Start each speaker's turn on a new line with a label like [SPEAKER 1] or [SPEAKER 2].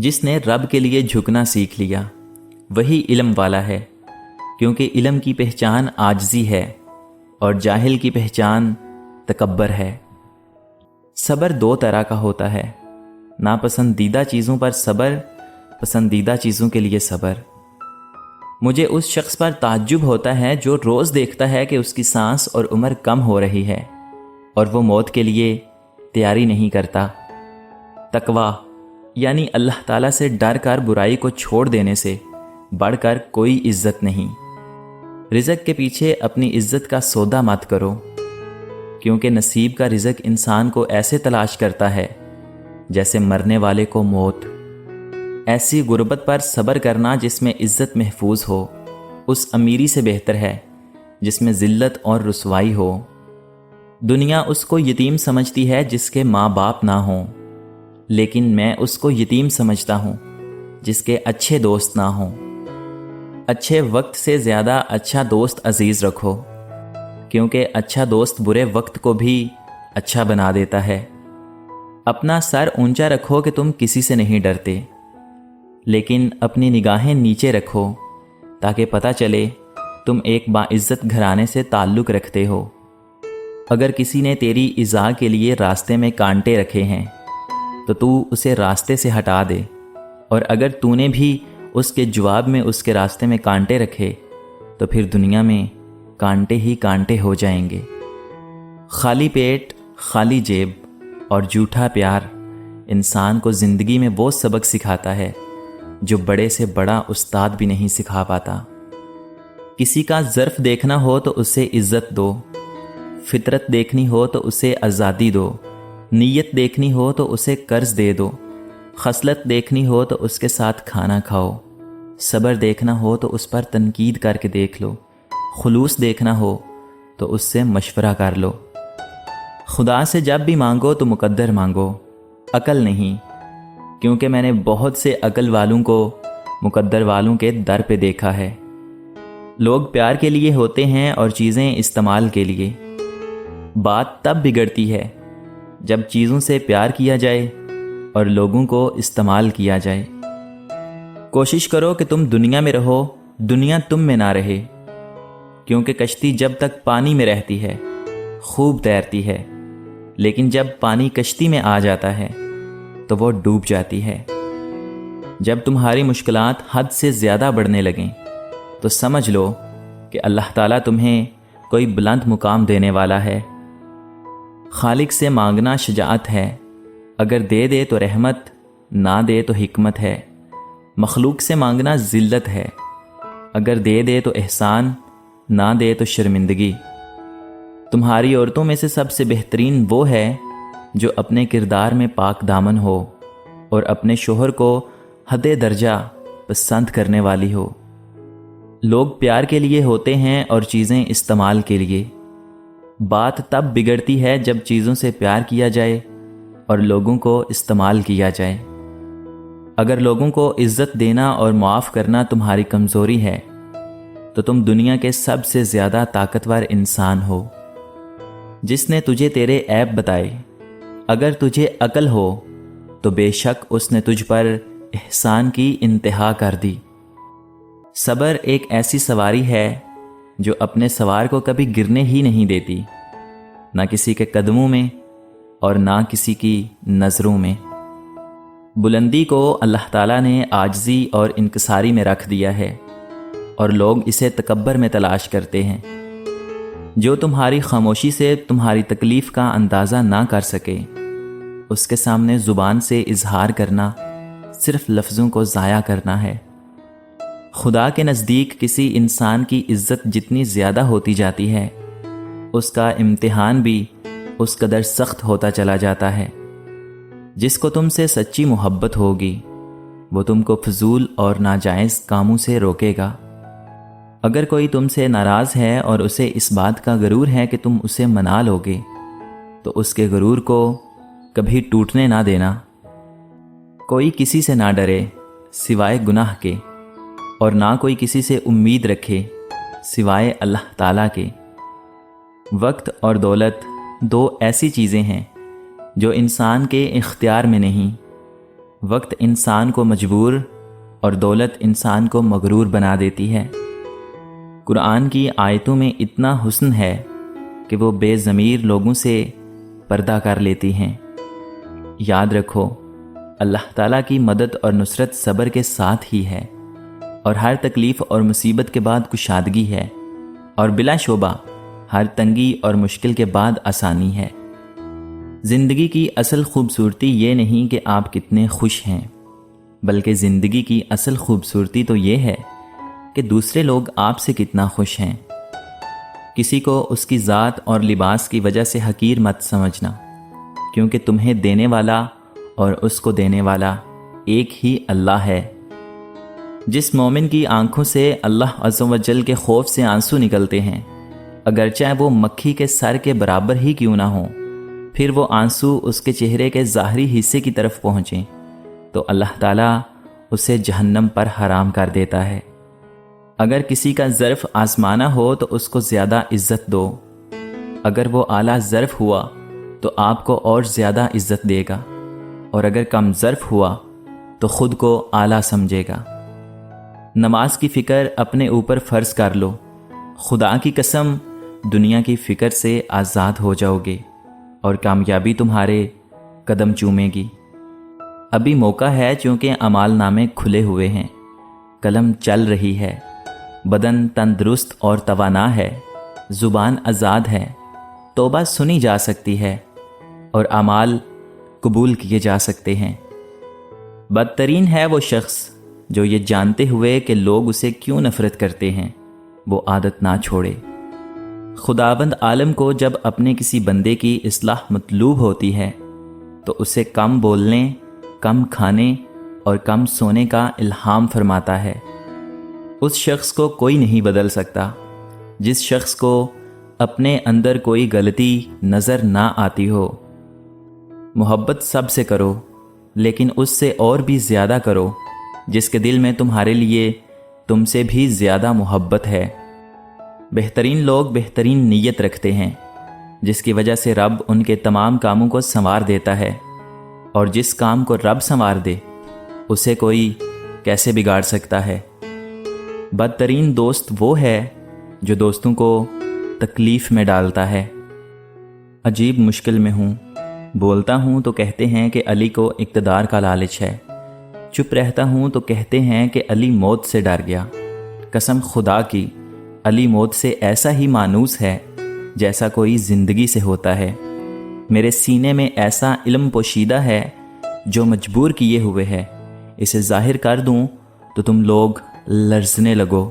[SPEAKER 1] جس نے رب کے لیے جھکنا سیکھ لیا وہی علم والا ہے، کیونکہ علم کی پہچان عاجزی ہے اور جاہل کی پہچان تکبر ہے۔ صبر دو طرح کا ہوتا ہے، ناپسندیدہ چیزوں پر صبر، پسندیدہ چیزوں کے لیے صبر۔ مجھے اس شخص پر تعجب ہوتا ہے جو روز دیکھتا ہے کہ اس کی سانس اور عمر کم ہو رہی ہے اور وہ موت کے لیے تیاری نہیں کرتا۔ تقویٰ یعنی اللہ تعالیٰ سے ڈر کر برائی کو چھوڑ دینے سے بڑھ کر کوئی عزت نہیں۔ رزق کے پیچھے اپنی عزت کا سودا مت کرو، کیونکہ نصیب کا رزق انسان کو ایسے تلاش کرتا ہے جیسے مرنے والے کو موت۔ ایسی غربت پر صبر کرنا جس میں عزت محفوظ ہو اس امیری سے بہتر ہے جس میں ذلت اور رسوائی ہو۔ دنیا اس کو یتیم سمجھتی ہے جس کے ماں باپ نہ ہوں، لیکن میں اس کو یتیم سمجھتا ہوں جس کے اچھے دوست نہ ہوں۔ اچھے وقت سے زیادہ اچھا دوست عزیز رکھو، کیونکہ اچھا دوست برے وقت کو بھی اچھا بنا دیتا ہے۔ اپنا سر اونچا رکھو کہ تم کسی سے نہیں ڈرتے، لیکن اپنی نگاہیں نیچے رکھو تاکہ پتہ چلے تم ایک باعزت گھرانے سے تعلق رکھتے ہو۔ اگر کسی نے تیری ایذا کے لیے راستے میں کانٹے رکھے ہیں تو تو اسے راستے سے ہٹا دے، اور اگر تو نے بھی اس کے جواب میں اس کے راستے میں کانٹے رکھے تو پھر دنیا میں کانٹے ہی کانٹے ہو جائیں گے۔ خالی پیٹ، خالی جیب اور جھوٹا پیار انسان کو زندگی میں وہ سبق سکھاتا ہے جو بڑے سے بڑا استاد بھی نہیں سکھا پاتا۔ کسی کا ظرف دیکھنا ہو تو اسے عزت دو، فطرت دیکھنی ہو تو اسے آزادی دو، نیت دیکھنی ہو تو اسے قرض دے دو، خصلت دیکھنی ہو تو اس کے ساتھ کھانا کھاؤ، صبر دیکھنا ہو تو اس پر تنقید کر کے دیکھ لو، خلوص دیکھنا ہو تو اس سے مشورہ کر لو۔ خدا سے جب بھی مانگو تو مقدر مانگو، عقل نہیں، کیونکہ میں نے بہت سے عقل والوں کو مقدر والوں کے در پہ دیکھا ہے۔ لوگ پیار کے لیے ہوتے ہیں اور چیزیں استعمال کے لیے۔ بات تب بگڑتی ہے جب چیزوں سے پیار کیا جائے اور لوگوں کو استعمال کیا جائے۔ کوشش کرو کہ تم دنیا میں رہو، دنیا تم میں نہ رہے، کیونکہ کشتی جب تک پانی میں رہتی ہے خوب تیرتی ہے، لیکن جب پانی کشتی میں آ جاتا ہے تو وہ ڈوب جاتی ہے۔ جب تمہاری مشکلات حد سے زیادہ بڑھنے لگیں تو سمجھ لو کہ اللہ تعالیٰ تمہیں کوئی بلند مقام دینے والا ہے۔ خالق سے مانگنا شجاعت ہے، اگر دے دے تو رحمت، نہ دے تو حکمت ہے۔ مخلوق سے مانگنا ذلت ہے، اگر دے دے تو احسان، نہ دے تو شرمندگی۔ تمہاری عورتوں میں سے سب سے بہترین وہ ہے جو اپنے کردار میں پاک دامن ہو اور اپنے شوہر کو حد درجہ پسند کرنے والی ہو۔ لوگ پیار کے لیے ہوتے ہیں اور چیزیں استعمال کے لیے۔ بات تب بگڑتی ہے جب چیزوں سے پیار کیا جائے اور لوگوں کو استعمال کیا جائے۔ اگر لوگوں کو عزت دینا اور معاف کرنا تمہاری کمزوری ہے تو تم دنیا کے سب سے زیادہ طاقتور انسان ہو۔ جس نے تجھے تیرے عیب بتائے، اگر تجھے عقل ہو تو بے شک اس نے تجھ پر احسان کی انتہا کر دی۔ صبر ایک ایسی سواری ہے جو اپنے سوار کو کبھی گرنے ہی نہیں دیتی، نہ کسی کے قدموں میں اور نہ کسی کی نظروں میں۔ بلندی کو اللہ تعالیٰ نے عاجزی اور انکساری میں رکھ دیا ہے، اور لوگ اسے تکبر میں تلاش کرتے ہیں۔ جو تمہاری خاموشی سے تمہاری تکلیف کا اندازہ نہ کر سکے، اس کے سامنے زبان سے اظہار کرنا صرف لفظوں کو ضائع کرنا ہے۔ خدا کے نزدیک کسی انسان کی عزت جتنی زیادہ ہوتی جاتی ہے، اس کا امتحان بھی اس قدر سخت ہوتا چلا جاتا ہے۔ جس کو تم سے سچی محبت ہوگی وہ تم کو فضول اور ناجائز کاموں سے روکے گا۔ اگر کوئی تم سے ناراض ہے اور اسے اس بات کا غرور ہے کہ تم اسے منا لوگے، تو اس کے غرور کو کبھی ٹوٹنے نہ دینا۔ کوئی کسی سے نہ ڈرے سوائے گناہ کے، اور نہ کوئی کسی سے امید رکھے سوائے اللہ تعالیٰ کے۔ وقت اور دولت دو ایسی چیزیں ہیں جو انسان کے اختیار میں نہیں، وقت انسان کو مجبور اور دولت انسان کو مغرور بنا دیتی ہے۔ قرآن کی آیتوں میں اتنا حسن ہے کہ وہ بے ضمیر لوگوں سے پردہ کر لیتی ہیں۔ یاد رکھو، اللہ تعالیٰ کی مدد اور نصرت صبر کے ساتھ ہی ہے، اور ہر تکلیف اور مصیبت کے بعد کشادگی ہے، اور بلا شبہ ہر تنگی اور مشکل کے بعد آسانی ہے۔ زندگی کی اصل خوبصورتی یہ نہیں کہ آپ کتنے خوش ہیں، بلکہ زندگی کی اصل خوبصورتی تو یہ ہے کہ دوسرے لوگ آپ سے کتنا خوش ہیں۔ کسی کو اس کی ذات اور لباس کی وجہ سے حقیر مت سمجھنا، کیونکہ تمہیں دینے والا اور اس کو دینے والا ایک ہی اللہ ہے۔ جس مومن کی آنکھوں سے اللہ عز و جل کے خوف سے آنسو نکلتے ہیں، اگرچہ وہ مکھی کے سر کے برابر ہی کیوں نہ ہوں، پھر وہ آنسو اس کے چہرے کے ظاہری حصے کی طرف پہنچیں، تو اللہ تعالیٰ اسے جہنم پر حرام کر دیتا ہے۔ اگر کسی کا ظرف آزمانہ ہو تو اس کو زیادہ عزت دو، اگر وہ اعلیٰ ظرف ہوا تو آپ کو اور زیادہ عزت دے گا، اور اگر کم ظرف ہوا تو خود کو اعلیٰ سمجھے گا۔ نماز کی فکر اپنے اوپر فرض کر لو، خدا کی قسم دنیا کی فکر سے آزاد ہو جاؤ گے، اور کامیابی تمہارے قدم چومے گی۔ ابھی موقع ہے، چونکہ اعمال نامے کھلے ہوئے ہیں، قلم چل رہی ہے، بدن تندرست اور توانا ہے، زبان آزاد ہے، توبہ سنی جا سکتی ہے، اور اعمال قبول کیے جا سکتے ہیں۔ بدترین ہے وہ شخص جو یہ جانتے ہوئے کہ لوگ اسے کیوں نفرت کرتے ہیں، وہ عادت نہ چھوڑے۔ خداوند عالم کو جب اپنے کسی بندے کی اصلاح مطلوب ہوتی ہے تو اسے کم بولنے، کم کھانے اور کم سونے کا الہام فرماتا ہے۔ اس شخص کو کوئی نہیں بدل سکتا جس شخص کو اپنے اندر کوئی غلطی نظر نہ آتی ہو۔ محبت سب سے کرو، لیکن اس سے اور بھی زیادہ کرو جس کے دل میں تمہارے لیے تم سے بھی زیادہ محبت ہے۔ بہترین لوگ بہترین نیت رکھتے ہیں، جس کی وجہ سے رب ان کے تمام کاموں کو سنوار دیتا ہے، اور جس کام کو رب سنوار دے اسے کوئی کیسے بگاڑ سکتا ہے۔ بدترین دوست وہ ہے جو دوستوں کو تکلیف میں ڈالتا ہے۔ عجیب مشکل میں ہوں، بولتا ہوں تو کہتے ہیں کہ علی کو اقتدار کا لالچ ہے، چپ رہتا ہوں تو کہتے ہیں کہ علی موت سے ڈر گیا۔ قسم خدا کی، علی موت سے ایسا ہی مانوس ہے جیسا کوئی زندگی سے ہوتا ہے۔ میرے سینے میں ایسا علم پوشیدہ ہے جو مجبور کیے ہوئے ہے، اسے ظاہر کر دوں تو تم لوگ لرزنے لگو۔